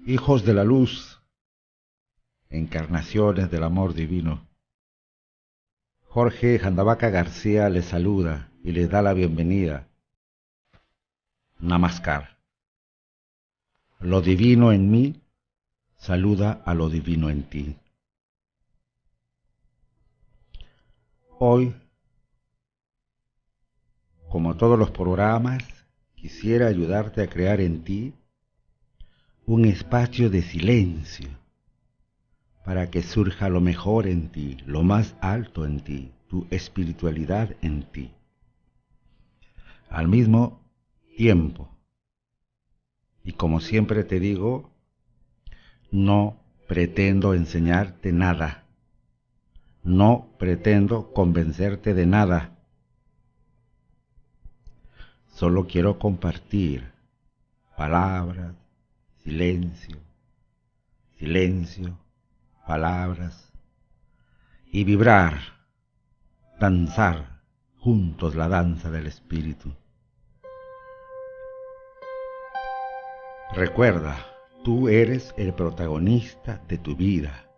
Hijos de la luz, encarnaciones del amor divino. Jorge Jandabaca García les saluda y les da la bienvenida. Namaskar. Lo divino en mí saluda a lo divino en ti. Hoy, como todos los programas, quisiera ayudarte a crear en ti un espacio de silencio para que surja lo mejor en ti, lo más alto en ti, tu espiritualidad en ti. Al mismo tiempo, y como siempre te digo, no pretendo enseñarte nada, no pretendo convencerte de nada, solo quiero compartir palabras, silencio, silencio, palabras, y vibrar, danzar juntos la danza del espíritu. Recuerda, tú eres el protagonista de tu vida.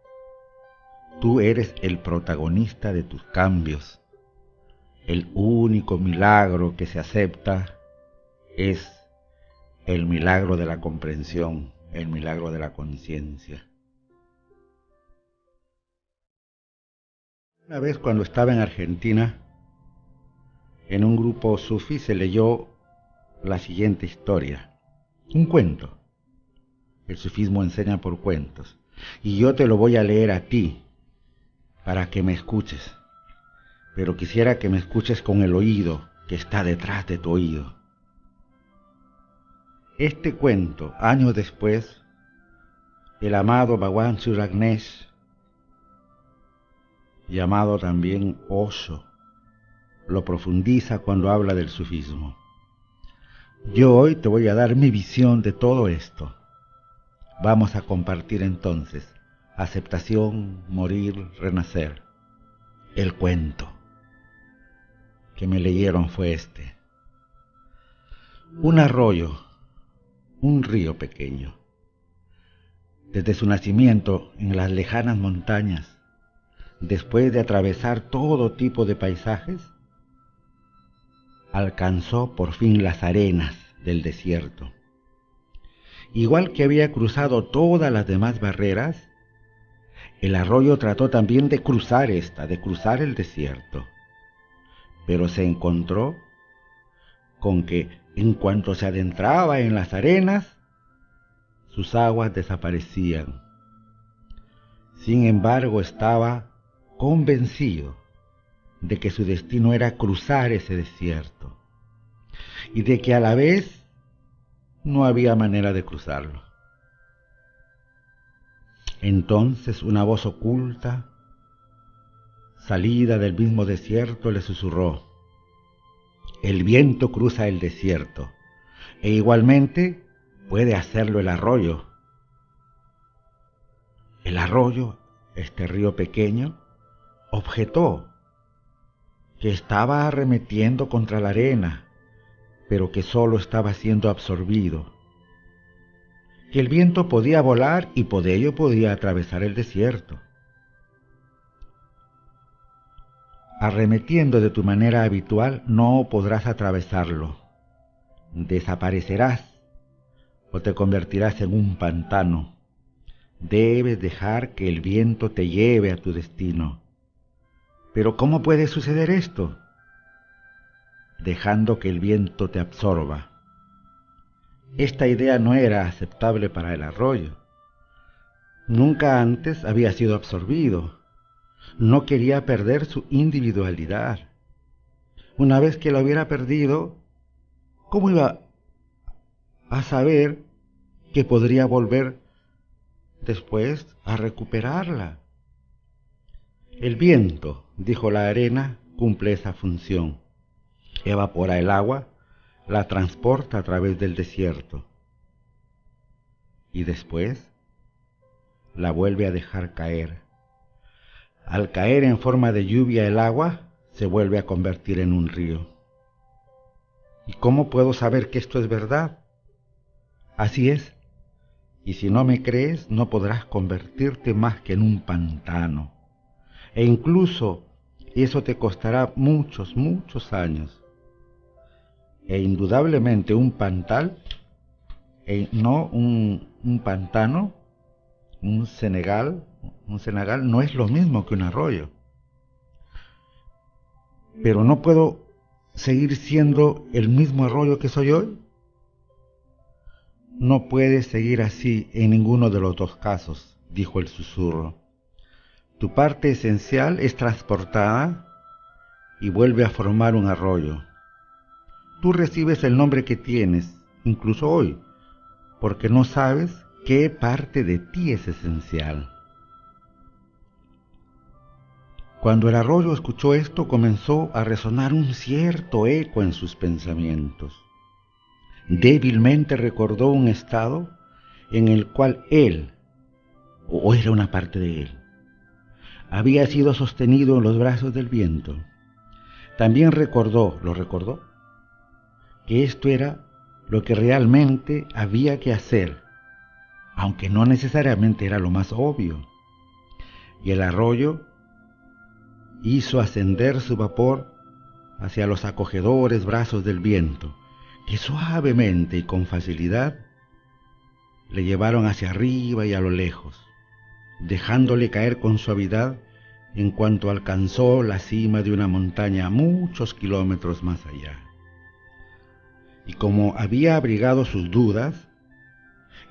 Tú eres el protagonista de tus cambios. El único milagro que se acepta es el milagro de la comprensión, el milagro de la conciencia. Una vez cuando estaba en Argentina, en un grupo sufí se leyó la siguiente historia. Un cuento. El sufismo enseña por cuentos. Y yo te lo voy a leer a ti, para que me escuches. Pero quisiera que me escuches con el oído que está detrás de tu oído. Este cuento, años después, el amado Bhagwan Sri Rajneesh, llamado también Osho, lo profundiza cuando habla del sufismo. Yo hoy te voy a dar mi visión de todo esto. Vamos a compartir entonces aceptación, morir, renacer. El cuento que me leyeron fue este. Un arroyo, un río pequeño, desde su nacimiento en las lejanas montañas, después de atravesar todo tipo de paisajes, alcanzó por fin las arenas del desierto. Igual que había cruzado todas las demás barreras, el arroyo trató también de cruzar el desierto, pero se encontró con que en cuanto se adentraba en las arenas, sus aguas desaparecían. Sin embargo, estaba convencido de que su destino era cruzar ese desierto y de que a la vez no había manera de cruzarlo. Entonces una voz oculta, salida del mismo desierto, le susurró: el viento cruza el desierto, e igualmente puede hacerlo el arroyo. El arroyo, este río pequeño, objetó que estaba arremetiendo contra la arena, pero que solo estaba siendo absorbido, que el viento podía volar y por ello podía atravesar el desierto. Arremetiendo de tu manera habitual no podrás atravesarlo, desaparecerás o te convertirás en un pantano. Debes dejar que el viento te lleve a tu destino. ¿Pero cómo puede suceder esto? Dejando que el viento te absorba. Esta idea no era aceptable para el arroyo. Nunca antes había sido absorbido. No quería perder su individualidad. Una vez que la hubiera perdido, ¿cómo iba a saber que podría volver después a recuperarla? El viento, dijo la arena, cumple esa función. Evapora el agua, la transporta a través del desierto y después la vuelve a dejar caer. Al caer en forma de lluvia el agua se vuelve a convertir en un río. ¿Y cómo puedo saber que esto es verdad? Así es, Y si no me crees, no podrás convertirte más que en un pantano. E incluso eso te costará muchos, muchos años. E indudablemente un pantal, no un pantano, un Senegal no es lo mismo que un arroyo. Pero no puedo seguir siendo el mismo arroyo que soy hoy. No puedes seguir así en ninguno de los dos casos, dijo el susurro. Tu parte esencial es transportada y vuelve a formar un arroyo. Tú recibes el nombre que tienes, incluso hoy, porque no sabes qué parte de ti es esencial. Cuando el arroyo escuchó esto, comenzó a resonar un cierto eco en sus pensamientos. Débilmente recordó un estado en el cual él, o era una parte de él, había sido sostenido en los brazos del viento. También lo recordó, que esto era lo que realmente había que hacer, aunque no necesariamente era lo más obvio. Y el arroyo hizo ascender su vapor hacia los acogedores brazos del viento, que suavemente y con facilidad le llevaron hacia arriba y a lo lejos, dejándole caer con suavidad en cuanto alcanzó la cima de una montaña muchos kilómetros más allá. Y como había abrigado sus dudas,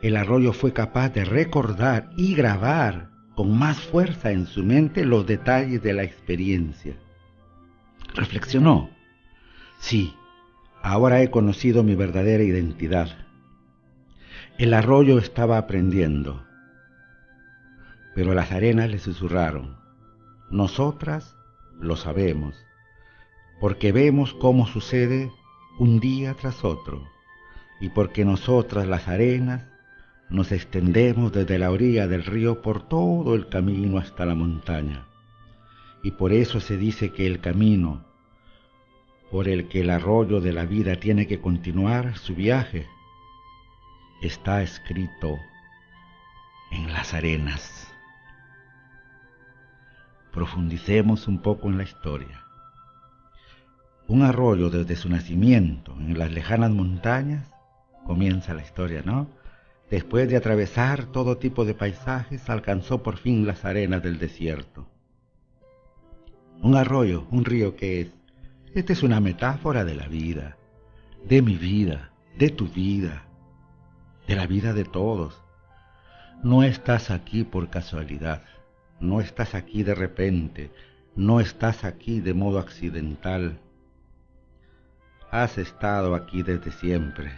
el arroyo fue capaz de recordar y grabar con más fuerza en su mente los detalles de la experiencia. Reflexionó: sí, ahora he conocido mi verdadera identidad. El arroyo estaba aprendiendo, pero las arenas le susurraron: nosotras lo sabemos, porque vemos cómo sucede un día tras otro, y porque nosotras las arenas nos extendemos desde la orilla del río por todo el camino hasta la montaña. Y por eso se dice que el camino por el que el arroyo de la vida tiene que continuar su viaje está escrito en las arenas. Profundicemos un poco en la historia. Un arroyo desde su nacimiento en las lejanas montañas, comienza la historia, ¿no? Después de atravesar todo tipo de paisajes, alcanzó por fin las arenas del desierto. Un arroyo, un río, ¿qué es? Esta es una metáfora de la vida, de mi vida, de tu vida, de la vida de todos. No estás aquí por casualidad, no estás aquí de repente, no estás aquí de modo accidental. Has estado aquí desde siempre.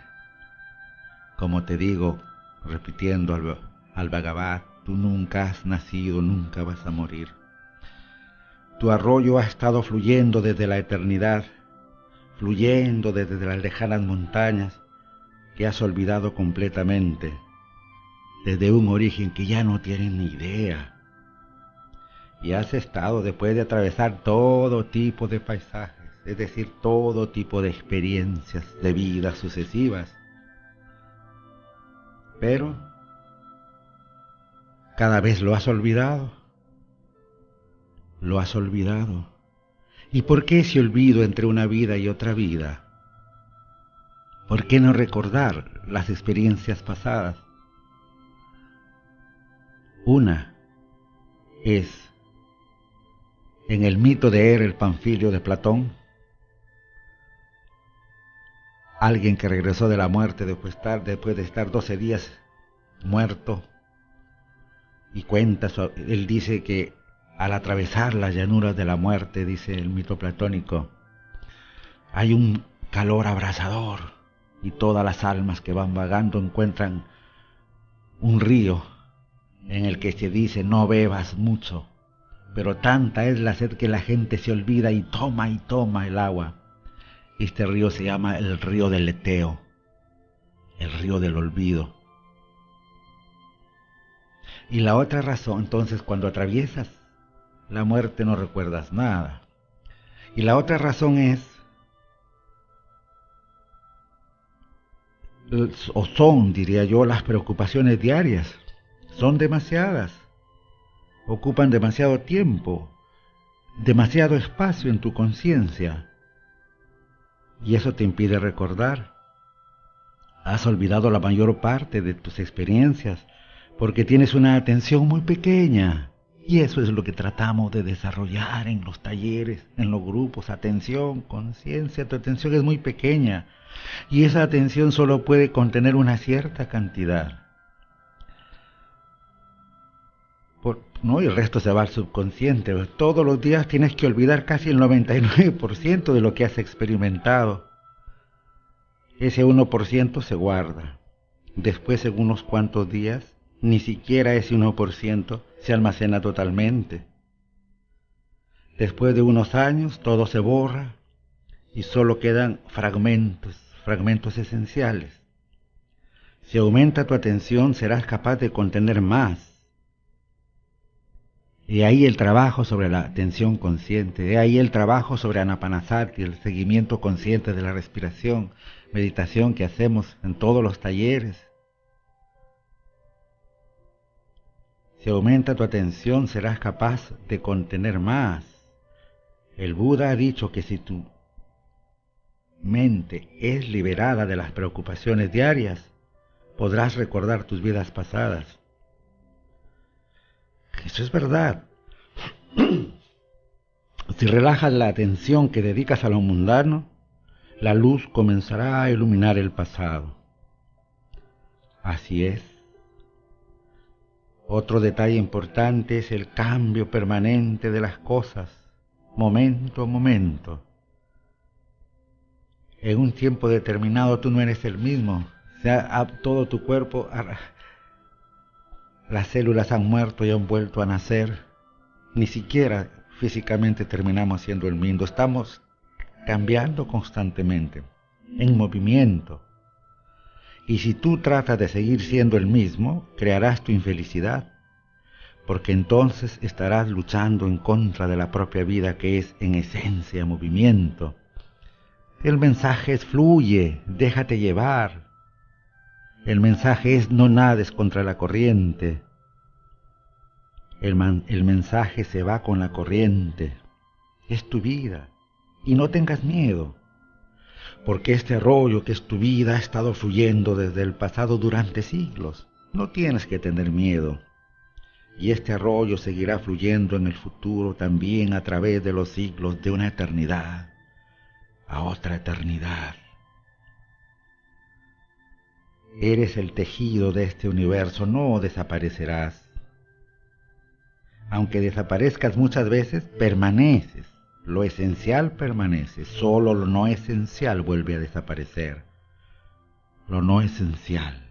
Como te digo, repitiendo al Bhagavad, tú nunca has nacido, nunca vas a morir. Tu arroyo ha estado fluyendo desde la eternidad, fluyendo desde las lejanas montañas que has olvidado completamente, desde un origen que ya no tienes ni idea. Y has estado después de atravesar todo tipo de paisajes, es decir, todo tipo de experiencias de vida sucesivas. Pero cada vez lo has olvidado. Lo has olvidado. ¿Y por qué ese olvido entre una vida y otra vida? ¿Por qué no recordar las experiencias pasadas? Una es en el mito de el Panfilio de Platón, alguien que regresó de la muerte después de estar 12 días muerto, y él dice que al atravesar las llanuras de la muerte, dice el mito platónico, hay un calor abrasador y todas las almas que van vagando encuentran un río en el que se dice no bebas mucho, pero tanta es la sed que la gente se olvida y toma el agua. Este río se llama el río del Leteo, el río del olvido. Y la otra razón, entonces, cuando atraviesas la muerte no recuerdas nada. Y la otra razón es o son, diría yo, las preocupaciones diarias. Son demasiadas, ocupan demasiado tiempo, demasiado espacio en tu conciencia, y eso te impide recordar. Has olvidado la mayor parte de tus experiencias porque tienes una atención muy pequeña. Y eso es lo que tratamos de desarrollar en los talleres, en los grupos. Atención, conciencia, tu atención es muy pequeña. Y esa atención solo puede contener una cierta cantidad. ¿No? Y el resto se va al subconsciente. Todos los días tienes que olvidar casi el 99% de lo que has experimentado. Ese 1% se guarda. Después, en unos cuantos días, ni siquiera ese 1% se almacena totalmente. Después de unos años, todo se borra y solo quedan fragmentos esenciales. Si aumenta tu atención, serás capaz de contener más. Y ahí el trabajo sobre la atención consciente, y ahí el trabajo sobre Anapanasati, el seguimiento consciente de la respiración, meditación que hacemos en todos los talleres. Si aumenta tu atención, serás capaz de contener más. El Buda ha dicho que si tu mente es liberada de las preocupaciones diarias, podrás recordar tus vidas pasadas. Eso es verdad. Si relajas la atención que dedicas a lo mundano, la luz comenzará a iluminar el pasado. Así es. Otro detalle importante es el cambio permanente de las cosas, momento a momento. En un tiempo determinado tú no eres el mismo. Todo tu cuerpo, las células han muerto y han vuelto a nacer. Ni siquiera físicamente terminamos siendo el mismo. Estamos cambiando constantemente, en movimiento. Y si tú tratas de seguir siendo el mismo, crearás tu infelicidad, porque entonces estarás luchando en contra de la propia vida, que es en esencia movimiento. El mensaje es fluye, déjate llevar. El mensaje es no nades contra la corriente. El mensaje se va con la corriente. Es tu vida. Y no tengas miedo, porque este arroyo que es tu vida ha estado fluyendo desde el pasado durante siglos. No tienes que tener miedo. Y este arroyo seguirá fluyendo en el futuro también a través de los siglos, de una eternidad a otra eternidad. Eres el tejido de este universo, no desaparecerás. Aunque desaparezcas muchas veces, permaneces. Lo esencial permanece, solo lo no esencial vuelve a desaparecer. Lo no esencial.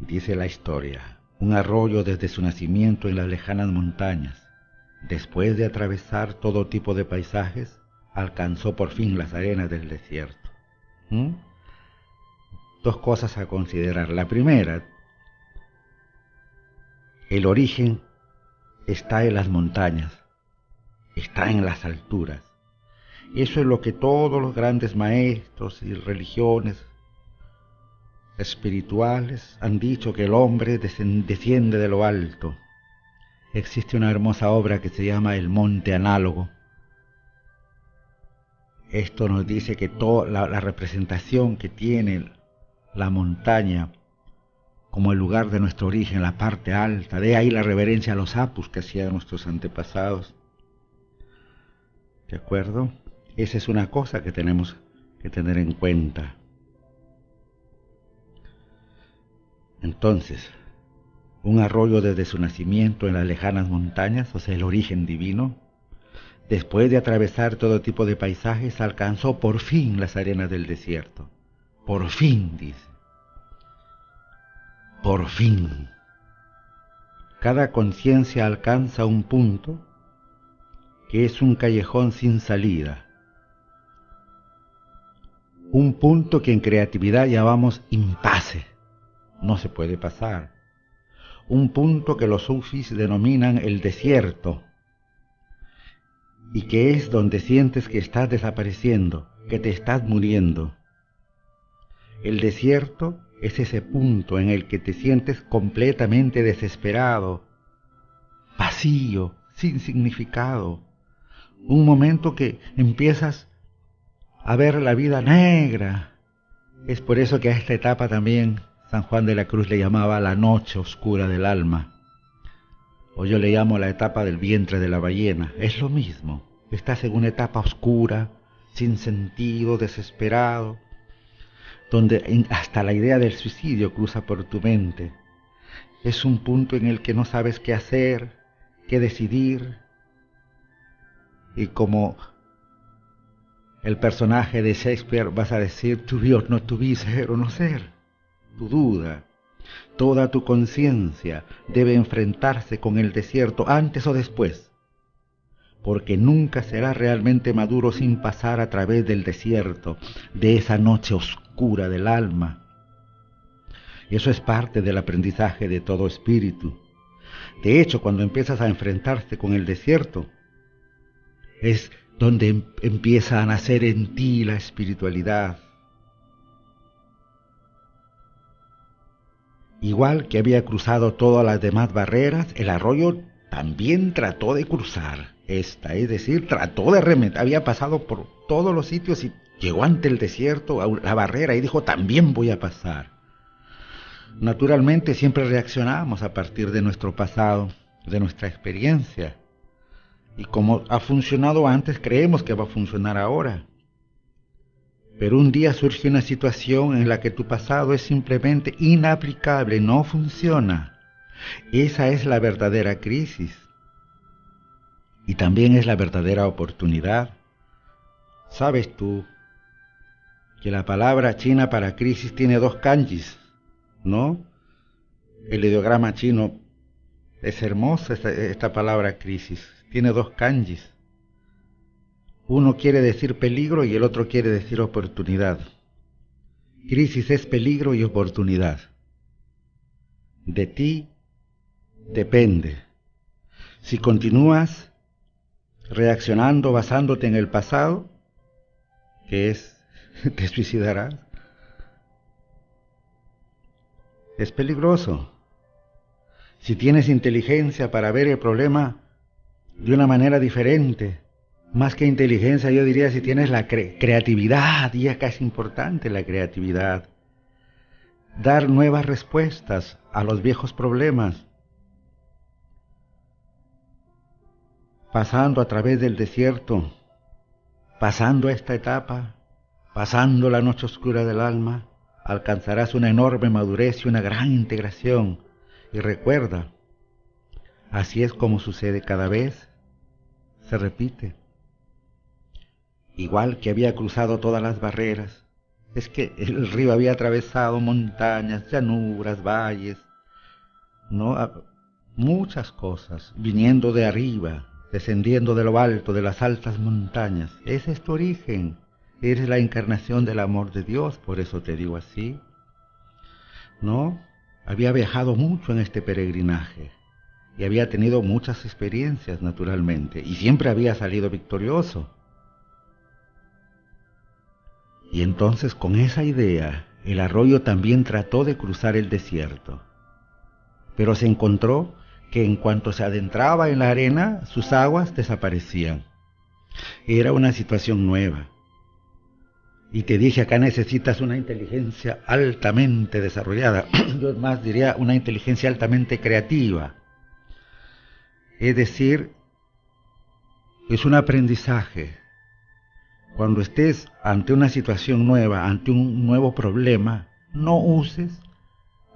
Dice la historia, un arroyo desde su nacimiento en las lejanas montañas, después de atravesar todo tipo de paisajes, alcanzó por fin las arenas del desierto. Dos cosas a considerar. La primera, el origen está en las montañas, está en las alturas. Eso es lo que todos los grandes maestros y religiones espirituales han dicho, que el hombre desciende de lo alto. Existe una hermosa obra que se llama El Monte Análogo. Esto nos dice que toda la representación que tiene la montaña como el lugar de nuestro origen, la parte alta, de ahí la reverencia a los apus que hacían nuestros antepasados. ¿De acuerdo? Esa es una cosa que tenemos que tener en cuenta. Entonces, un arroyo desde su nacimiento en las lejanas montañas, o sea, el origen divino, después de atravesar todo tipo de paisajes, alcanzó por fin las arenas del desierto. Por fin, dice. Por fin. Cada conciencia alcanza un punto que es un callejón sin salida. Un punto que en creatividad llamamos impasse. No se puede pasar. Un punto que los sufis denominan el desierto, y que es donde sientes que estás desapareciendo, que te estás muriendo. El desierto es ese punto en el que te sientes completamente desesperado, vacío, sin significado. Un momento que empiezas a ver la vida negra. Es por eso que a esta etapa también San Juan de la Cruz le llamaba la noche oscura del alma. O yo le llamo la etapa del vientre de la ballena. Es lo mismo. Estás en una etapa oscura, sin sentido, desesperado, donde hasta la idea del suicidio cruza por tu mente. Es un punto en el que no sabes qué hacer, qué decidir, y como el personaje de Shakespeare vas a decir, to be or not to be, ser o no ser. Tu duda, toda tu conciencia debe enfrentarse con el desierto antes o después, porque nunca serás realmente maduro sin pasar a través del desierto, de esa noche oscura del alma. Y eso es parte del aprendizaje de todo espíritu. De hecho, cuando empiezas a enfrentarte con el desierto, es donde empieza a nacer en ti la espiritualidad. Igual que había cruzado todas las demás barreras, el arroyo también trató de cruzar esta, es decir, trató de remeter, había pasado por todos los sitios y llegó ante el desierto, a la barrera, y dijo, también voy a pasar. Naturalmente siempre reaccionamos a partir de nuestro pasado, de nuestra experiencia. Y como ha funcionado antes, creemos que va a funcionar ahora. Pero un día surge una situación en la que tu pasado es simplemente inaplicable, no funciona. Esa es la verdadera crisis. Y también es la verdadera oportunidad. ¿Sabes tú que la palabra china para crisis tiene 2 kanjis, ¿no? El ideograma chino es hermosa, esta palabra crisis. Tiene 2 kanjis. Uno quiere decir peligro y el otro quiere decir oportunidad. Crisis es peligro y oportunidad. De ti depende. Si continúas reaccionando basándote en el pasado, que es, te suicidarás. Es peligroso. Si tienes inteligencia para ver el problema de una manera diferente, más que inteligencia, yo diría si tienes la creatividad, y acá es importante la creatividad, dar nuevas respuestas a los viejos problemas, pasando a través del desierto, pasando esta etapa, pasando la noche oscura del alma, alcanzarás una enorme madurez y una gran integración. Y recuerda, así es como sucede cada vez, se repite. Igual que había cruzado todas las barreras, es que el río había atravesado montañas, llanuras, valles, ¿no? Muchas cosas, viniendo de arriba, descendiendo de lo alto, de las altas montañas. Ese es tu origen, eres la encarnación del amor de Dios, por eso te digo así, ¿no? Había viajado mucho en este peregrinaje y había tenido muchas experiencias, naturalmente, y siempre había salido victorioso. Y entonces con esa idea, el arroyo también trató de cruzar el desierto, pero se encontró que en cuanto se adentraba en la arena, sus aguas desaparecían. Era una situación nueva. Y te dije, acá necesitas una inteligencia altamente desarrollada, yo más diría una inteligencia altamente creativa. Es decir, es un aprendizaje. Cuando estés ante una situación nueva, ante un nuevo problema, no uses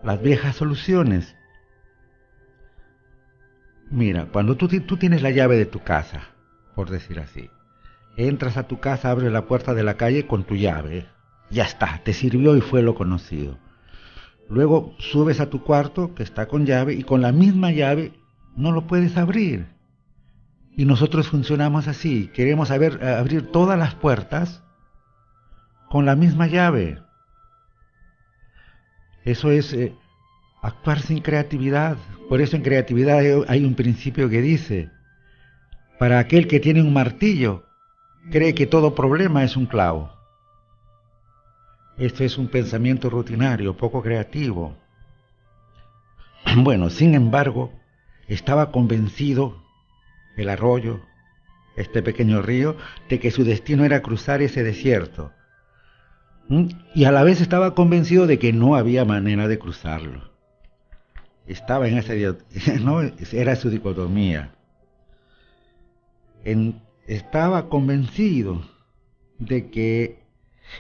las viejas soluciones. Mira, cuando tú tienes la llave de tu casa, por decir así, entras a tu casa, abres la puerta de la calle con tu llave, ya está, te sirvió y fue lo conocido. Luego subes a tu cuarto, que está con llave, y con la misma llave no lo puedes abrir. Y nosotros funcionamos así, queremos abrir todas las puertas con la misma llave. Eso es actuar sin creatividad. Por eso en creatividad hay un principio que dice, para aquel que tiene un martillo, cree que todo problema es un clavo. Esto es un pensamiento rutinario, poco creativo. Bueno, sin embargo, estaba convencido el arroyo, este pequeño río, de que su destino era cruzar ese desierto. Y a la vez estaba convencido de que no había manera de cruzarlo. Estaba en esa, no, era su dicotomía. Estaba convencido de que,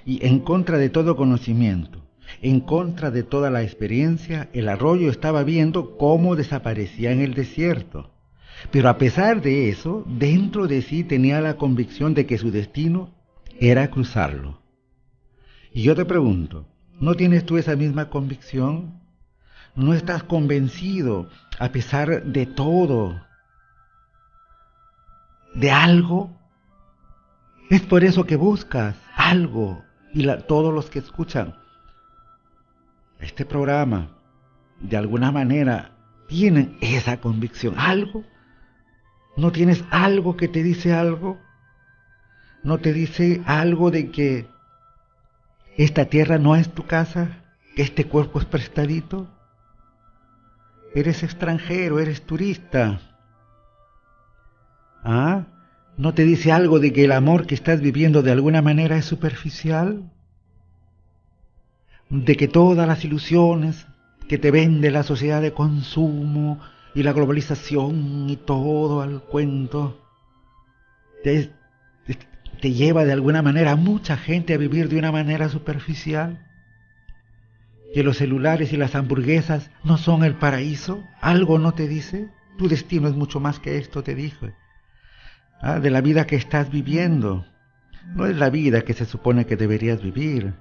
y en contra de todo conocimiento, en contra de toda la experiencia, el arroyo estaba viendo cómo desaparecía en el desierto. Pero a pesar de eso, dentro de sí tenía la convicción de que su destino era cruzarlo. Y yo te pregunto, ¿no tienes tú esa misma convicción? ¿No estás convencido, a pesar de todo, de algo? Es por eso que buscas algo. Y todos los que escuchan este programa, de alguna manera, tienen esa convicción. ¿Algo? ¿No tienes algo que te dice algo? ¿No te dice algo de que esta tierra no es tu casa? ¿Que este cuerpo es prestadito? Eres extranjero, eres turista. ¿Ah? ¿No te dice algo de que el amor que estás viviendo de alguna manera es superficial? ¿De que todas las ilusiones que te vende la sociedad de consumo y la globalización y todo al cuento te, te lleva de alguna manera a mucha gente a vivir de una manera superficial? ¿Que los celulares y las hamburguesas no son el paraíso? ¿Algo no te dice? Tu destino es mucho más que esto, te dije. De la vida que estás viviendo. No es la vida que se supone que deberías vivir.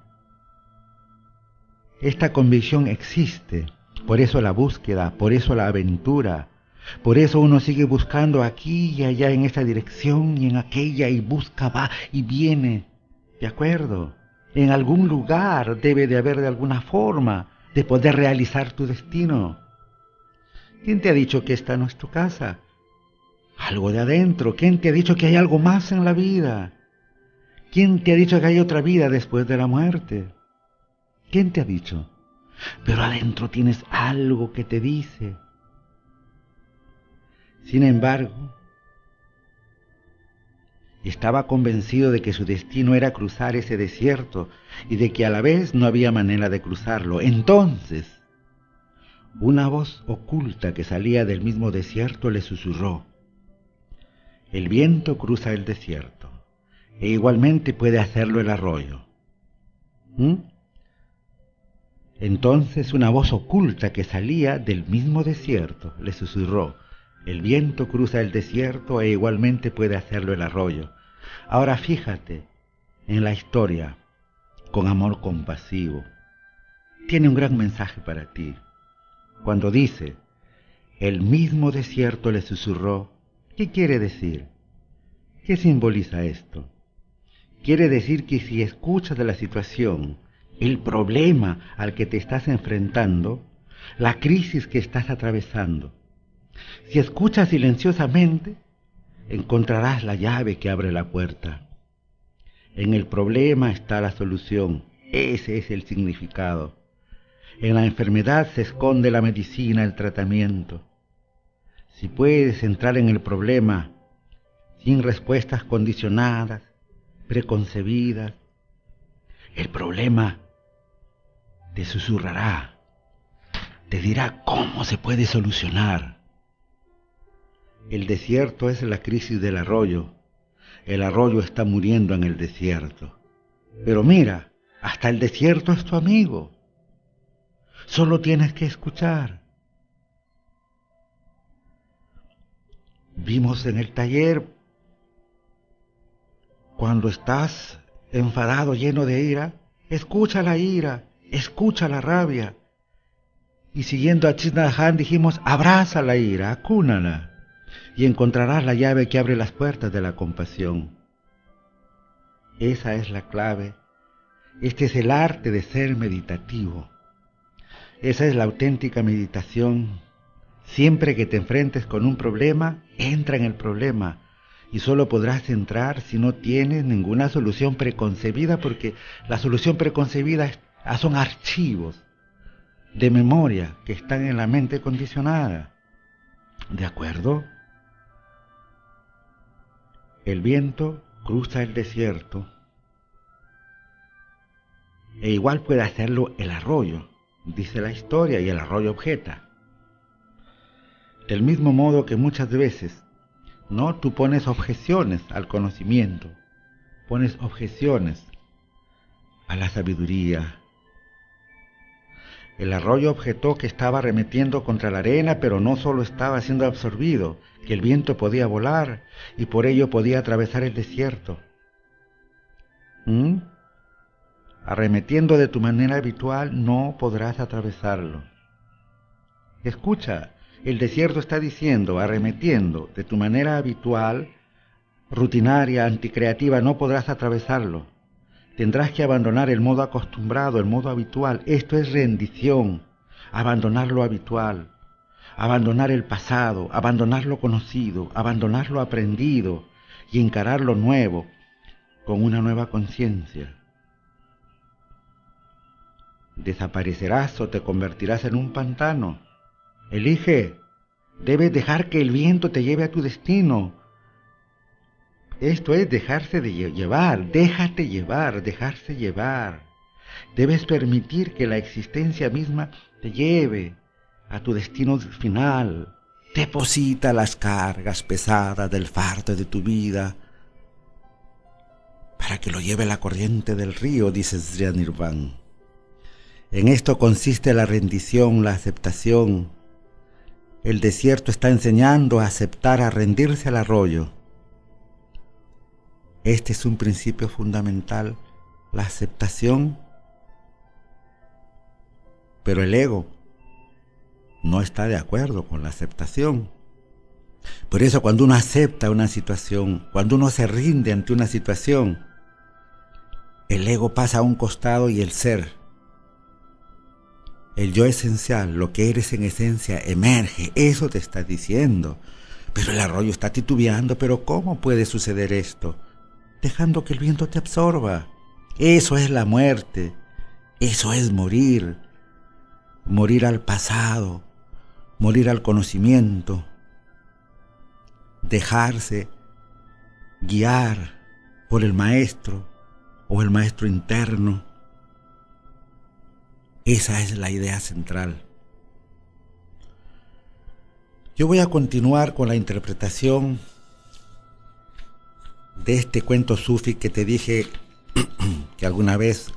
Esta convicción existe, por eso la búsqueda, por eso la aventura, por eso uno sigue buscando aquí y allá en esta dirección y en aquella y busca, va y viene, ¿de acuerdo? En algún lugar debe de haber de alguna forma de poder realizar tu destino. ¿Quién te ha dicho que esta no es tu casa? Algo de adentro. ¿Quién te ha dicho que hay algo más en la vida? ¿Quién te ha dicho que hay otra vida después de la muerte? ¿Quién te ha dicho? Pero adentro tienes algo que te dice. Sin embargo, estaba convencido de que su destino era cruzar ese desierto y de que a la vez no había manera de cruzarlo. Entonces, una voz oculta que salía del mismo desierto le susurró: el viento cruza el desierto, e igualmente puede hacerlo el arroyo. Entonces una voz oculta que salía del mismo desierto le susurró: el viento cruza el desierto e igualmente puede hacerlo el arroyo. Ahora fíjate en la historia con amor compasivo. Tiene un gran mensaje para ti. Cuando dice, el mismo desierto le susurró, ¿qué quiere decir? ¿Qué simboliza esto? Quiere decir que si escuchas de la situación, el problema al que te estás enfrentando, la crisis que estás atravesando, si escuchas silenciosamente, encontrarás la llave que abre la puerta. En el problema está la solución. Ese es el significado. En la enfermedad se esconde la medicina, el tratamiento. Si puedes entrar en el problema sin respuestas condicionadas, preconcebidas, el problema te susurrará, te dirá cómo se puede solucionar. El desierto es la crisis del arroyo. El arroyo está muriendo en el desierto. Pero mira, hasta el desierto es tu amigo. Solo tienes que escuchar. Vimos en el taller, cuando estás enfadado, lleno de ira, escucha la ira, escucha la rabia. Y siguiendo a Thich Nhat Hanh dijimos, abraza la ira, acúnala, y encontrarás la llave que abre las puertas de la compasión. Esa es la clave. Este es el arte de ser meditativo. Esa es la auténtica meditación. Siempre que te enfrentes con un problema, entra en el problema. y solo podrás entrar si no tienes ninguna solución preconcebida, porque la solución preconcebida son archivos de memoria que están en la mente condicionada. ¿De acuerdo? El viento cruza el desierto e igual puede hacerlo el arroyo, dice la historia, y el arroyo objeta. Del mismo modo que muchas veces, ¿no?, tú pones objeciones al conocimiento, pones objeciones a la sabiduría. El arroyo objetó que estaba arremetiendo contra la arena, pero no solo estaba siendo absorbido, que el viento podía volar y por ello podía atravesar el desierto. Arremetiendo de tu manera habitual no podrás atravesarlo. Escucha, el desierto está diciendo, arremetiendo de tu manera habitual, rutinaria, anticreativa, no podrás atravesarlo. Tendrás que abandonar el modo acostumbrado, el modo habitual. Esto es rendición, abandonar lo habitual, abandonar el pasado, abandonar lo conocido, abandonar lo aprendido y encarar lo nuevo con una nueva conciencia. Desaparecerás o te convertirás en un pantano. Elige, debes dejar que el viento te lleve a tu destino. Esto es dejarse de llevar, déjate llevar, dejarse llevar. Debes permitir que la existencia misma te lleve a tu destino final. Deposita las cargas pesadas del fardo de tu vida para que lo lleve la corriente del río, dice Sri Nirvan. En esto consiste la rendición, la aceptación. El desierto está enseñando a aceptar, a rendirse al arroyo. Este es un principio fundamental, la aceptación. Pero el ego no está de acuerdo con la aceptación. Por eso cuando uno acepta una situación, cuando uno se rinde ante una situación, el ego pasa a un costado y el ser, el yo esencial, lo que eres en esencia, emerge. Eso te está diciendo. Pero el arroyo está titubeando. ¿Pero cómo puede suceder esto? Dejando que el viento te absorba. Eso es la muerte. Eso es morir. Morir al pasado. Morir al conocimiento. Dejarse guiar por el maestro o el maestro interno. Esa es la idea central. Yo voy a continuar con la interpretación de este cuento sufi que te dije que alguna vez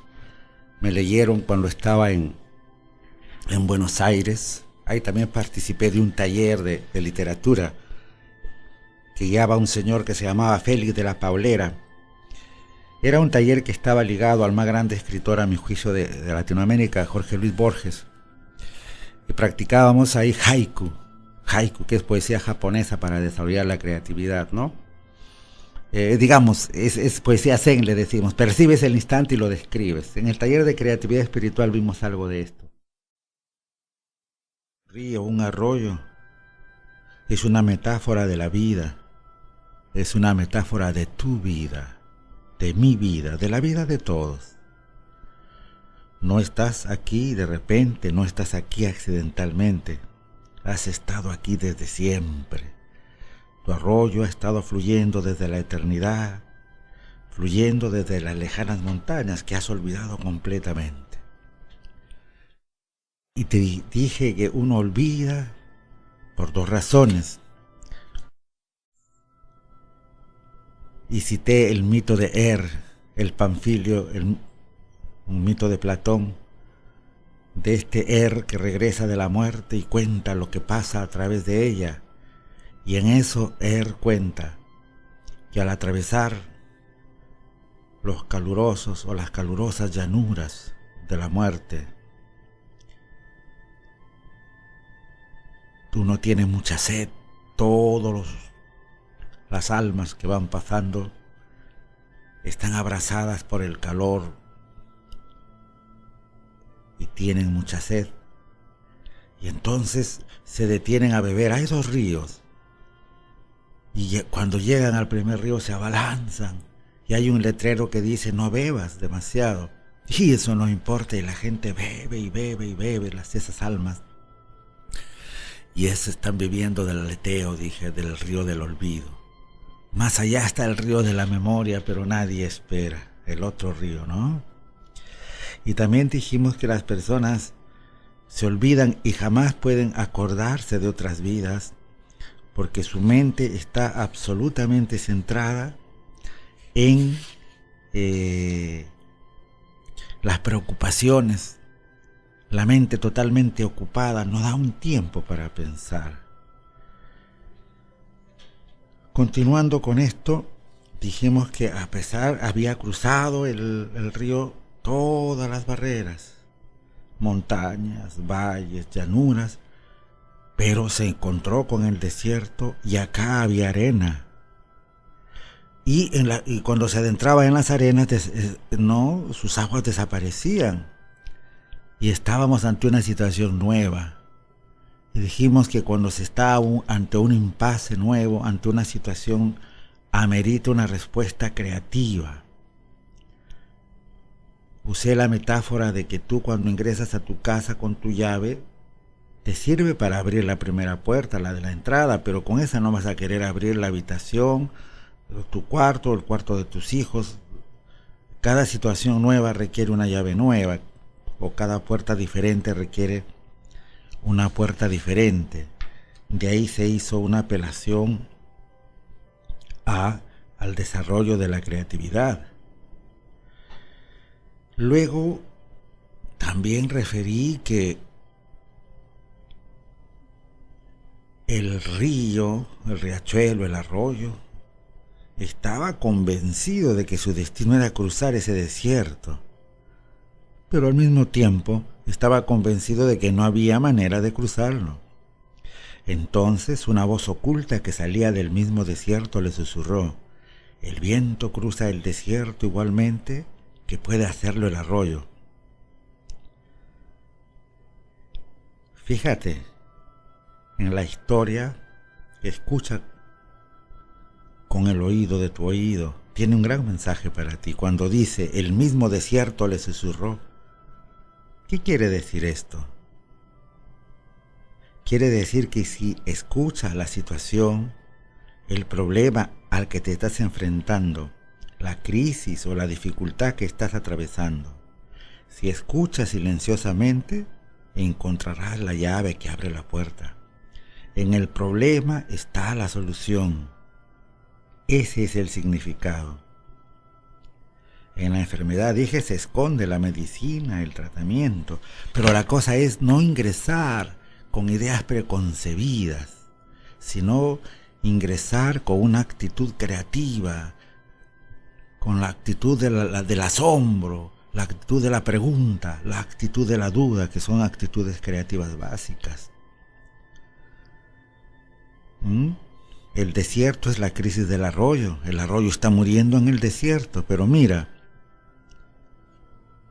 me leyeron cuando estaba en Buenos Aires. Ahí también participé de un taller de literatura que guiaba un señor que se llamaba Félix de la Paulera. Era un taller que estaba ligado al más grande escritor, a mi juicio, de Latinoamérica, Jorge Luis Borges. Y practicábamos ahí haiku, que es poesía japonesa para desarrollar la creatividad, ¿no? Digamos, es poesía zen, le decimos. Percibes el instante y lo describes. En el taller de creatividad espiritual vimos algo de esto. Río, un arroyo, es una metáfora de la vida. Es una metáfora de tu vida, de mi vida, de la vida de todos. No estás aquí de repente, no estás aquí accidentalmente. Has estado aquí desde siempre. Tu arroyo ha estado fluyendo desde la eternidad, fluyendo desde las lejanas montañas que has olvidado completamente. Y te dije que uno olvida por dos razones. Y cité el mito de el Panfilio, un mito de Platón, de este que regresa de la muerte y cuenta lo que pasa a través de ella. Y en eso cuenta que al atravesar los calurosos o las calurosas llanuras de la muerte, tú no tienes mucha sed. Las almas que van pasando están abrazadas por el calor y tienen mucha sed. Y entonces se detienen a beber a esos ríos. y cuando llegan al primer río se abalanzan y hay un letrero que dice no bebas demasiado, y eso no importa, y la gente bebe y bebe y bebe, esas almas, y están bebiendo del aleteo, dije, del río del olvido. Más allá está el río de la memoria, pero nadie espera el otro río, ¿no? Y también dijimos que las personas se olvidan y jamás pueden acordarse de otras vidas porque su mente está absolutamente centrada en las preocupaciones. La mente totalmente ocupada no da un tiempo para pensar. Continuando con esto, dijimos que a pesar había cruzado el río todas las barreras, montañas, valles, llanuras, pero se encontró con el desierto y acá había arena. Y cuando se adentraba en las arenas, sus aguas desaparecían. Y estábamos ante una situación nueva. Y dijimos que cuando se está ante un impasse nuevo, ante una situación, amerita una respuesta creativa. Usé la metáfora de que tú cuando ingresas a tu casa con tu llave, te sirve para abrir la primera puerta, la de la entrada, pero con esa no vas a querer abrir la habitación, tu cuarto, el cuarto de tus hijos. Cada situación nueva requiere una llave nueva, o cada puerta diferente requiere una puerta diferente. De ahí se hizo una apelación al desarrollo de la creatividad. Luego también referí que el río, el riachuelo, el arroyo, estaba convencido de que su destino era cruzar ese desierto, pero al mismo tiempo estaba convencido de que no había manera de cruzarlo. Entonces una voz oculta que salía del mismo desierto le susurró: el viento cruza el desierto igualmente que puede hacerlo el arroyo. Fíjate en la historia, escucha con el oído de tu oído, tiene un gran mensaje para ti. Cuando dice el mismo desierto le susurró, ¿qué quiere decir esto? Quiere decir que si escuchas la situación, el problema al que te estás enfrentando, la crisis o la dificultad que estás atravesando, si escuchas silenciosamente, encontrarás la llave que abre la puerta. En el problema está la solución. Ese es el significado. En la enfermedad, dije, se esconde la medicina, el tratamiento, pero la cosa es no ingresar con ideas preconcebidas, sino ingresar con una actitud creativa, con la actitud del asombro, la actitud de la pregunta, la actitud de la duda, que son actitudes creativas básicas. El desierto es la crisis del arroyo. El arroyo está muriendo en el desierto, pero mira,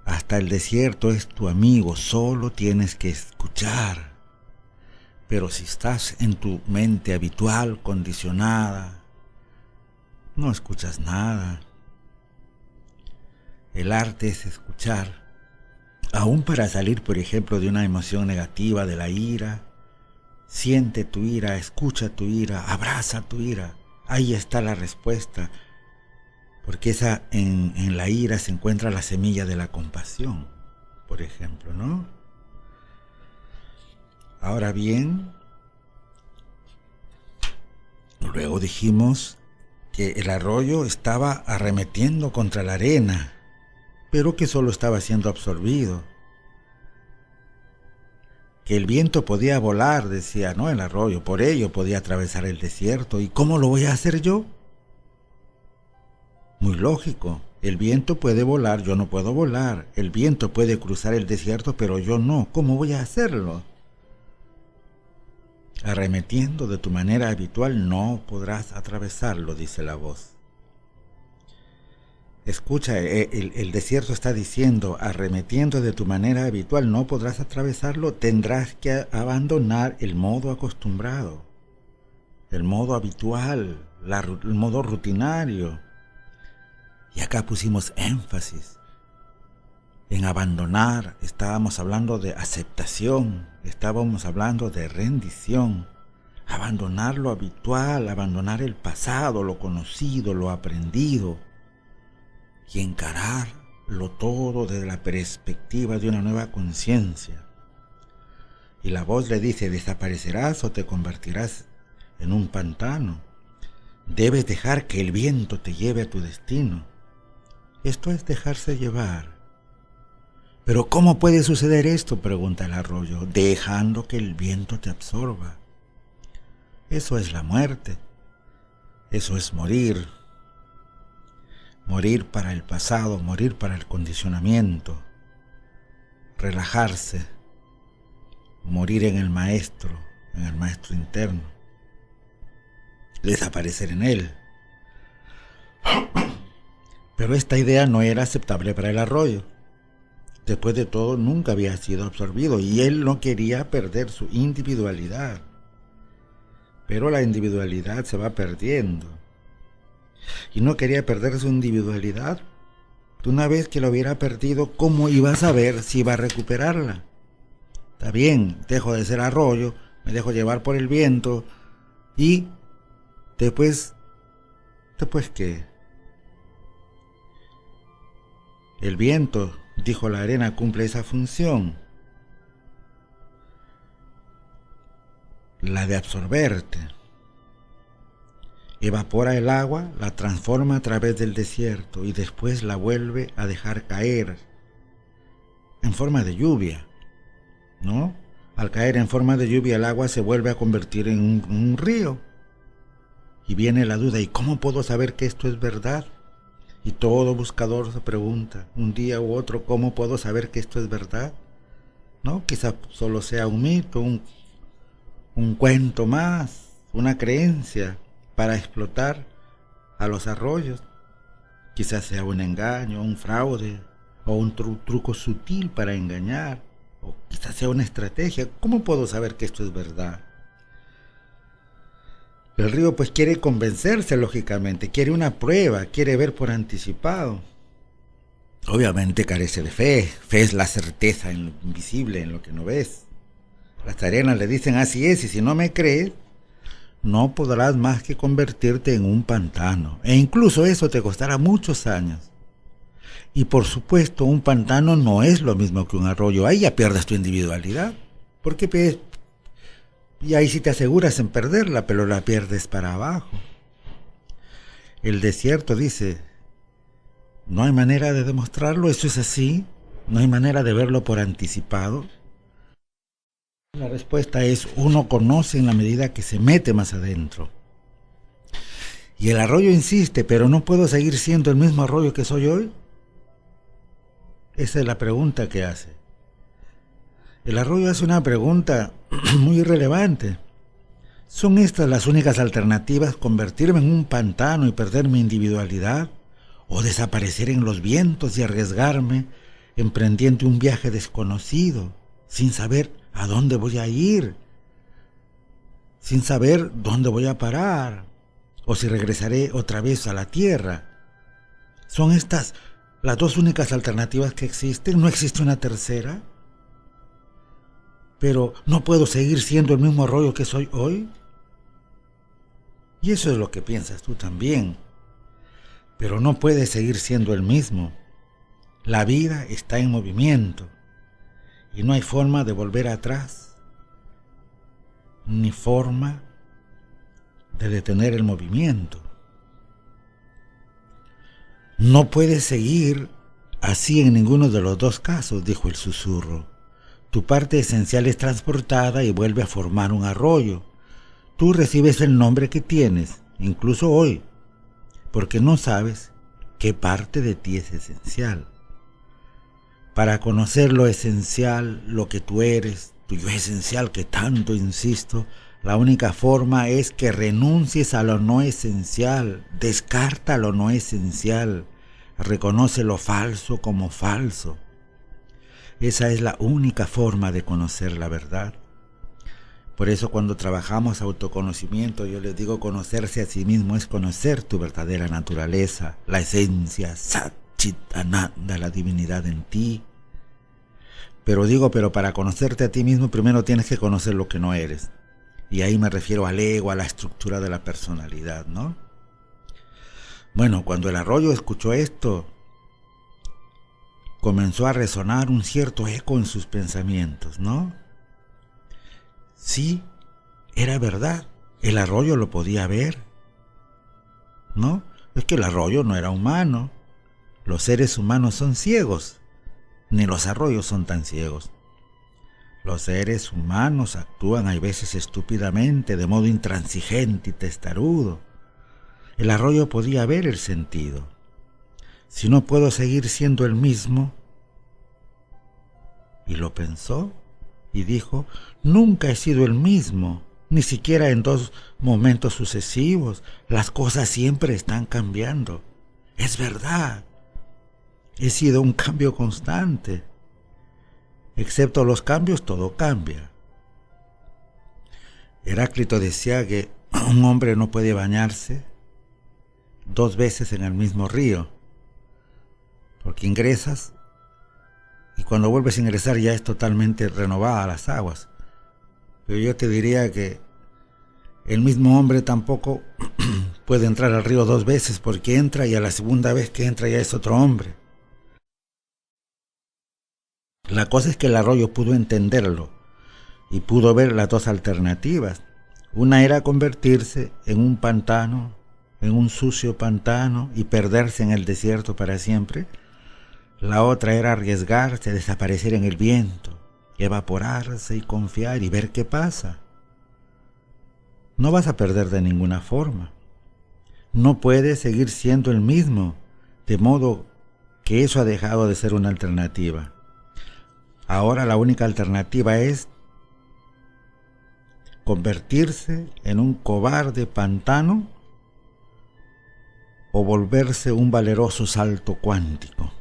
hasta el desierto es tu amigo, solo tienes que escuchar. Pero si estás en tu mente habitual, condicionada, no escuchas nada. El arte es escuchar, aún para salir, por ejemplo, de una emoción negativa, de la ira. Siente tu ira, escucha tu ira, abraza tu ira. Ahí está la respuesta, porque en la ira se encuentra la semilla de la compasión, por ejemplo, ¿no? Ahora bien, luego dijimos que el arroyo estaba arremetiendo contra la arena, pero que solo estaba siendo absorbido. Que el viento podía volar, decía, ¿no? El arroyo, por ello podía atravesar el desierto. ¿Y cómo lo voy a hacer yo? Muy lógico, el viento puede volar, yo no puedo volar. El viento puede cruzar el desierto, pero yo no. ¿Cómo voy a hacerlo? Arremetiendo de tu manera habitual no podrás atravesarlo, dice la voz. Escucha, el desierto está diciendo, arremetiendo de tu manera habitual no podrás atravesarlo, tendrás que abandonar el modo acostumbrado, el modo habitual, el modo rutinario. Y acá pusimos énfasis en abandonar, estábamos hablando de aceptación, estábamos hablando de rendición, abandonar lo habitual, abandonar el pasado, lo conocido, lo aprendido, y encararlo todo desde la perspectiva de una nueva conciencia. Y la voz le dice: desaparecerás o te convertirás en un pantano. Debes dejar que el viento te lleve a tu destino. Esto es dejarse llevar. ¿Pero cómo puede suceder esto?, pregunta el arroyo. Dejando que el viento te absorba. Eso es la muerte. Eso es morir. Morir para el pasado, morir para el condicionamiento. Relajarse. Morir en el maestro interno. Desaparecer en él. Pero esta idea no era aceptable para el arroyo. Después de todo, nunca había sido absorbido y él no quería perder su individualidad. Pero la individualidad se va perdiendo. Y no quería perder su individualidad. Una vez que lo hubiera perdido, ¿cómo iba a saber si iba a recuperarla? Está bien, dejo de ser arroyo, me dejo llevar por el viento y después ¿qué? El viento, dijo la arena, cumple esa función, la de absorberte. Evapora el agua, la transforma a través del desierto y después la vuelve a dejar caer en forma de lluvia, ¿no? Al caer en forma de lluvia, el agua se vuelve a convertir en un río. Y viene la duda: ¿y cómo puedo saber que esto es verdad? Y todo buscador se pregunta, un día u otro, ¿cómo puedo saber que esto es verdad? ¿No? Quizás solo sea un mito, un cuento más, una creencia para explotar a los arroyos. Quizás sea un engaño, un fraude, o un truco sutil para engañar, o quizás sea una estrategia. ¿Cómo puedo saber que esto es verdad? El río pues quiere convencerse, lógicamente, quiere una prueba, quiere ver por anticipado. Obviamente carece de fe. Fe es la certeza en lo invisible, en lo que no ves. Las arenas le dicen: así es, y si no me crees, no podrás más que convertirte en un pantano. E incluso eso te costará muchos años. Y por supuesto, un pantano no es lo mismo que un arroyo. Ahí ya pierdes tu individualidad. Porque y ahí sí te aseguras en perderla, pero la pierdes para abajo. El desierto dice: no hay manera de demostrarlo, eso es así, no hay manera de verlo por anticipado. La respuesta es: uno conoce en la medida que se mete más adentro. Y el arroyo insiste: pero no puedo seguir siendo el mismo arroyo que soy hoy. Esa es la pregunta que hace. El arroyo hace una pregunta muy relevante. ¿Son estas las únicas alternativas? ¿Convertirme en un pantano y perder mi individualidad? ¿O desaparecer en los vientos y arriesgarme emprendiendo un viaje desconocido, sin saber a dónde voy a ir, sin saber dónde voy a parar, o si regresaré otra vez a la tierra? ¿Son estas las dos únicas alternativas que existen? ¿No existe una tercera? Pero ¿no puedo seguir siendo el mismo arroyo que soy hoy? Y eso es lo que piensas tú también. Pero no puedes seguir siendo el mismo. La vida está en movimiento y no hay forma de volver atrás, ni forma de detener el movimiento. No puedes seguir así en ninguno de los dos casos, dijo el susurro. Tu parte esencial es transportada y vuelve a formar un arroyo. Tú recibes el nombre que tienes, incluso hoy, porque no sabes qué parte de ti es esencial. Para conocer lo esencial, lo que tú eres, tu yo esencial que tanto insisto, la única forma es que renuncies a lo no esencial, descarta lo no esencial, reconoce lo falso como falso. Esa es la única forma de conocer la verdad. Por eso cuando trabajamos autoconocimiento, yo les digo, conocerse a sí mismo es conocer tu verdadera naturaleza, la esencia, Sat Chit Ananda, la divinidad en ti. Pero para conocerte a ti mismo primero tienes que conocer lo que no eres. Y ahí me refiero al ego, a la estructura de la personalidad, ¿no? Bueno, cuando el Arroyo escuchó esto, comenzó a resonar un cierto eco en sus pensamientos, ¿no? Sí, era verdad, el Arroyo lo podía ver, ¿no? Es que el Arroyo no era humano, los seres humanos son ciegos, ni los arroyos son tan ciegos. Los seres humanos actúan a veces estúpidamente, de modo intransigente y testarudo. El Arroyo podía ver el sentido. Si no puedo seguir siendo el mismo, y lo pensó y dijo, nunca he sido el mismo, ni siquiera en 2 momentos sucesivos. Las cosas siempre están cambiando. Es verdad, he sido un cambio constante. Excepto los cambios, todo cambia. Heráclito decía que un hombre no puede bañarse 2 veces en el mismo río, porque ingresas y cuando vuelves a ingresar ya es totalmente renovada las aguas. Pero yo te diría que el mismo hombre tampoco puede entrar al río 2 veces, porque entra y a la segunda vez que entra ya es otro hombre. La cosa es que el Arroyo pudo entenderlo y pudo ver las 2 alternativas. Una era convertirse en un pantano, en un sucio pantano y perderse en el desierto para siempre. La otra era arriesgarse, desaparecer en el viento, evaporarse y confiar y ver qué pasa. No vas a perder de ninguna forma. No puedes seguir siendo el mismo, de modo que eso ha dejado de ser una alternativa. Ahora la única alternativa es convertirse en un cobarde pantano o volverse un valeroso salto cuántico.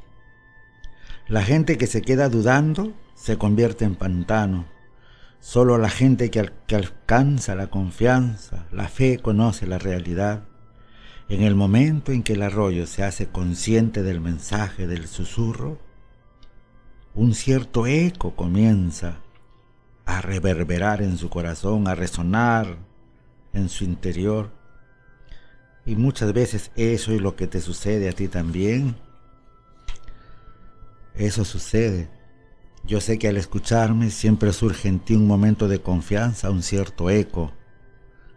La gente que se queda dudando se convierte en pantano. Solo la gente que alcanza la confianza, la fe, conoce la realidad. En el momento en que el Arroyo se hace consciente del mensaje del susurro, un cierto eco comienza a reverberar en su corazón, a resonar en su interior. Y muchas veces eso es lo que te sucede a ti también. Eso sucede. Yo sé que al escucharme siempre surge en ti un momento de confianza, un cierto eco.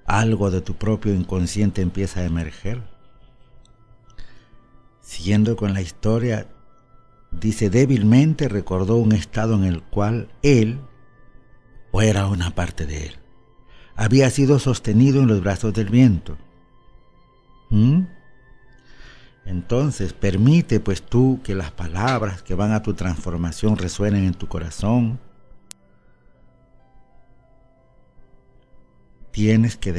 Algo de tu propio inconsciente empieza a emerger. Siguiendo con la historia, dice, débilmente recordó un estado en el cual él, o era una parte de él, había sido sostenido en los brazos del viento. Entonces, permite pues tú que las palabras que van a tu transformación resuenen en tu corazón. Tienes que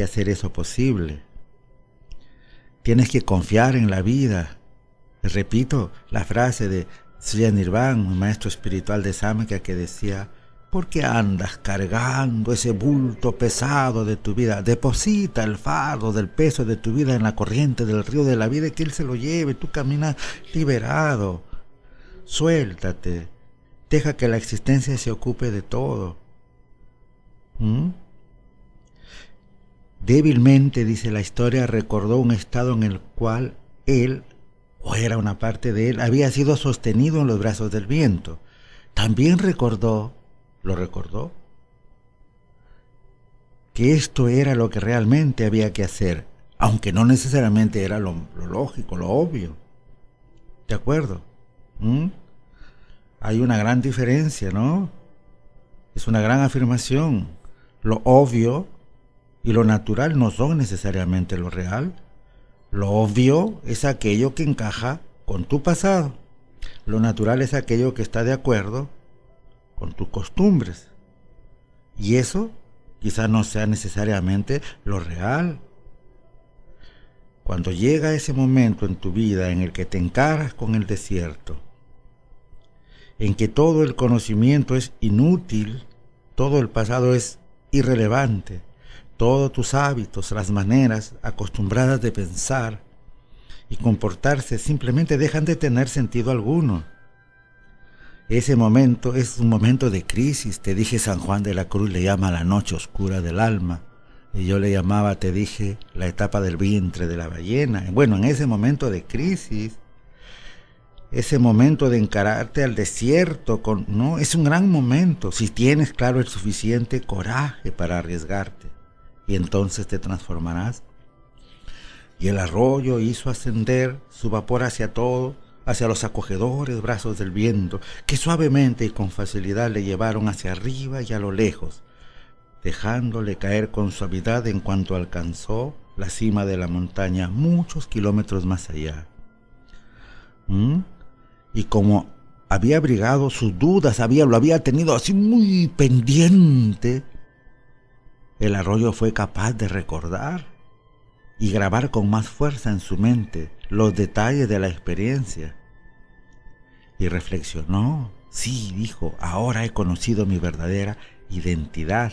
hacer eso posible. Tienes que confiar en la vida. Repito la frase de Sri Nirvan, un maestro espiritual de Samkhya, que decía, ¿por qué andas cargando ese bulto pesado de tu vida? Deposita el fardo del peso de tu vida en la corriente del río de la vida y que Él se lo lleve. Tú caminas liberado. Suéltate. Deja que la existencia se ocupe de todo. Débilmente, dice la historia, recordó un estado en el cual él, o era una parte de él, había sido sostenido en los brazos del viento. También lo recordó, que esto era lo que realmente había que hacer, aunque no necesariamente era lo lógico, lo obvio. ¿De acuerdo? Hay una gran diferencia, ¿no? Es una gran afirmación. Lo obvio y lo natural no son necesariamente lo real. Lo obvio es aquello que encaja con tu pasado. Lo natural es aquello que está de acuerdo con tus costumbres. Y eso quizá no sea necesariamente lo real. Cuando llega ese momento en tu vida en el que te encaras con el desierto, en que todo el conocimiento es inútil, todo el pasado es irrelevante. Todos tus hábitos, las maneras acostumbradas de pensar y comportarse simplemente dejan de tener sentido alguno. Ese momento es un momento de crisis. Te dije, San Juan de la Cruz le llama la noche oscura del alma. Y yo le llamaba, te dije, la etapa del vientre de la ballena. Bueno, en ese momento de crisis, ese momento de encararte al desierto, no, es un gran momento si tienes claro el suficiente coraje para arriesgarte. Y entonces te transformarás. Y el arroyo hizo ascender su vapor hacia todo, hacia los acogedores brazos del viento, que suavemente y con facilidad le llevaron hacia arriba y a lo lejos, dejándole caer con suavidad en cuanto alcanzó la cima de la montaña, muchos kilómetros más allá. Y como había abrigado sus dudas, lo había tenido así muy pendiente, el arroyo fue capaz de recordar y grabar con más fuerza en su mente los detalles de la experiencia. Y reflexionó, sí, dijo, ahora he conocido mi verdadera identidad.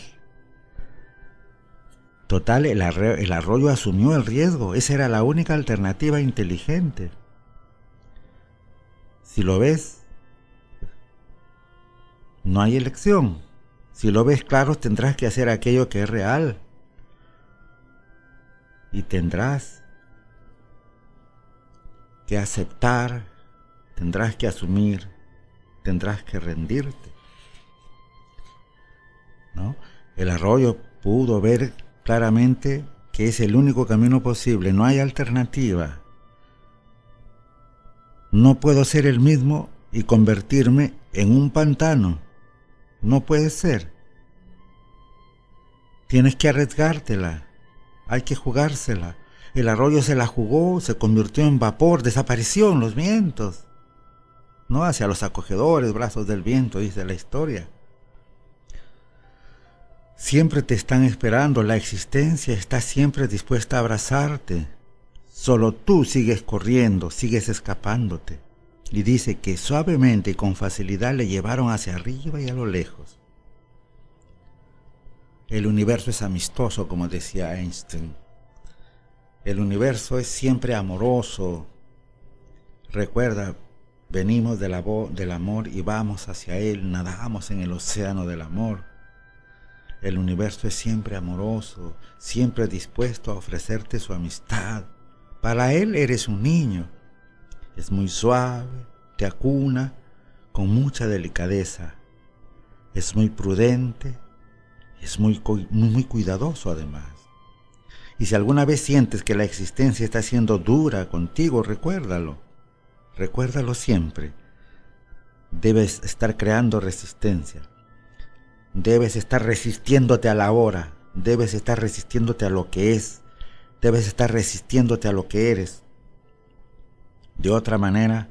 Total, el arroyo asumió el riesgo, esa era la única alternativa inteligente. Si lo ves, no hay elección. Si lo ves claro, tendrás que hacer aquello que es real. Y tendrás que aceptar, tendrás que asumir, tendrás que rendirte, ¿no? El arroyo pudo ver claramente que es el único camino posible, no hay alternativa. No puedo ser el mismo y convertirme en un pantano. No puede ser. Tienes que arriesgártela. Hay que jugársela. El arroyo se la jugó, se convirtió en vapor, desapareció en los vientos. No hacia los acogedores brazos del viento, dice la historia. Siempre te están esperando, la existencia está siempre dispuesta a abrazarte. Solo tú sigues corriendo, sigues escapándote. Y dice que suavemente y con facilidad le llevaron hacia arriba y a lo lejos. El universo es amistoso, como decía Einstein. El universo es siempre amoroso. Recuerda, venimos del amor y vamos hacia él, nadamos en el océano del amor. El universo es siempre amoroso, siempre dispuesto a ofrecerte su amistad. Para él eres un niño. Es muy suave, te acuna con mucha delicadeza. Es muy prudente, es muy cuidadoso además. Y si alguna vez sientes que la existencia está siendo dura contigo, recuérdalo siempre. Debes estar creando resistencia. Debes estar resistiéndote a la hora. Debes estar resistiéndote a lo que es. Debes estar resistiéndote a lo que eres. De otra manera,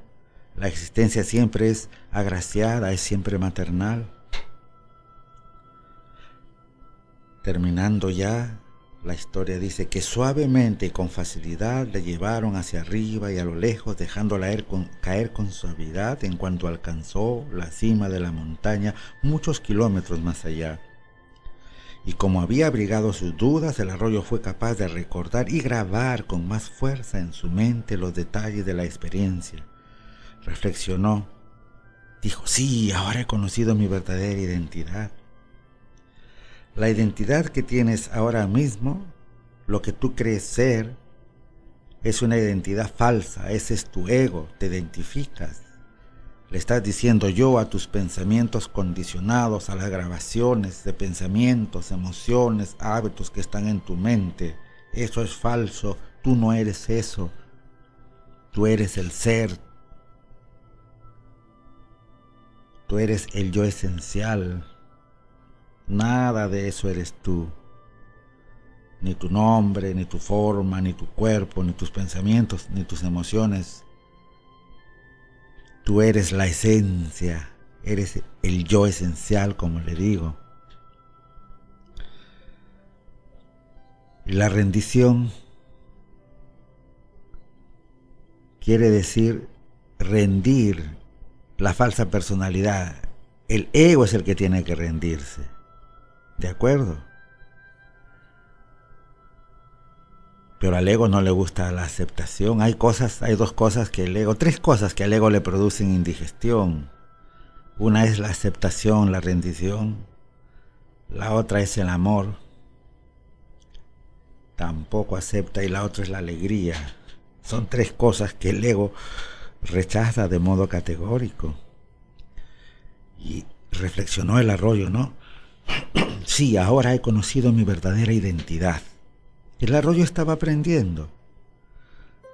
la existencia siempre es agraciada, es siempre maternal. Terminando ya, la historia dice que suavemente y con facilidad le llevaron hacia arriba y a lo lejos, dejándola caer con suavidad en cuanto alcanzó la cima de la montaña muchos kilómetros más allá. Y como había abrigado sus dudas, el arroyo fue capaz de recordar y grabar con más fuerza en su mente los detalles de la experiencia. Reflexionó, dijo, sí, ahora he conocido mi verdadera identidad. La identidad que tienes ahora mismo, lo que tú crees ser, es una identidad falsa, ese es tu ego, te identificas. Le estás diciendo yo a tus pensamientos condicionados, a las grabaciones de pensamientos, emociones, hábitos que están en tu mente. Eso es falso, tú no eres eso. Tú eres el ser. Tú eres el yo esencial. Nada de eso eres tú. Ni tu nombre, ni tu forma, ni tu cuerpo, ni tus pensamientos, ni tus emociones. Tú eres la esencia, eres el yo esencial, como le digo. Y la rendición quiere decir rendir la falsa personalidad. El ego es el que tiene que rendirse. ¿De acuerdo? Pero al ego no le gusta la aceptación. Hay dos cosas que el ego, tres cosas que al ego le producen indigestión. Una es la aceptación, la rendición. La otra es el amor. Tampoco acepta. Y la otra es la alegría. Son tres cosas que el ego rechaza de modo categórico. Y reflexionó el arroyo, ¿no? Sí, ahora he conocido mi verdadera identidad. El arroyo estaba aprendiendo,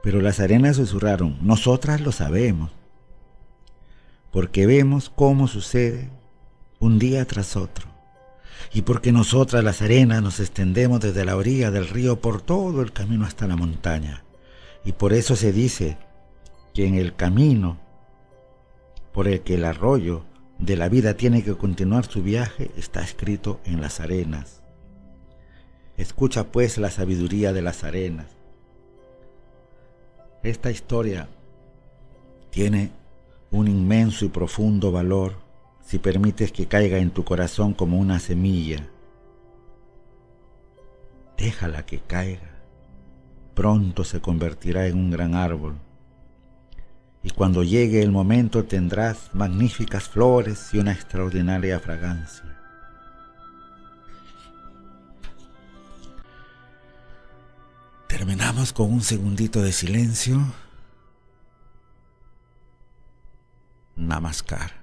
pero las arenas susurraron: nosotras lo sabemos, porque vemos cómo sucede un día tras otro, y porque nosotras las arenas nos extendemos desde la orilla del río por todo el camino hasta la montaña, y por eso se dice que en el camino por el que el arroyo de la vida tiene que continuar su viaje está escrito en las arenas. Escucha pues la sabiduría de las arenas. Esta historia tiene un inmenso y profundo valor si permites que caiga en tu corazón como una semilla. Déjala que caiga. Pronto se convertirá en un gran árbol. Y cuando llegue el momento tendrás magníficas flores y una extraordinaria fragancia. Terminamos con un segundito de silencio. Namaskar.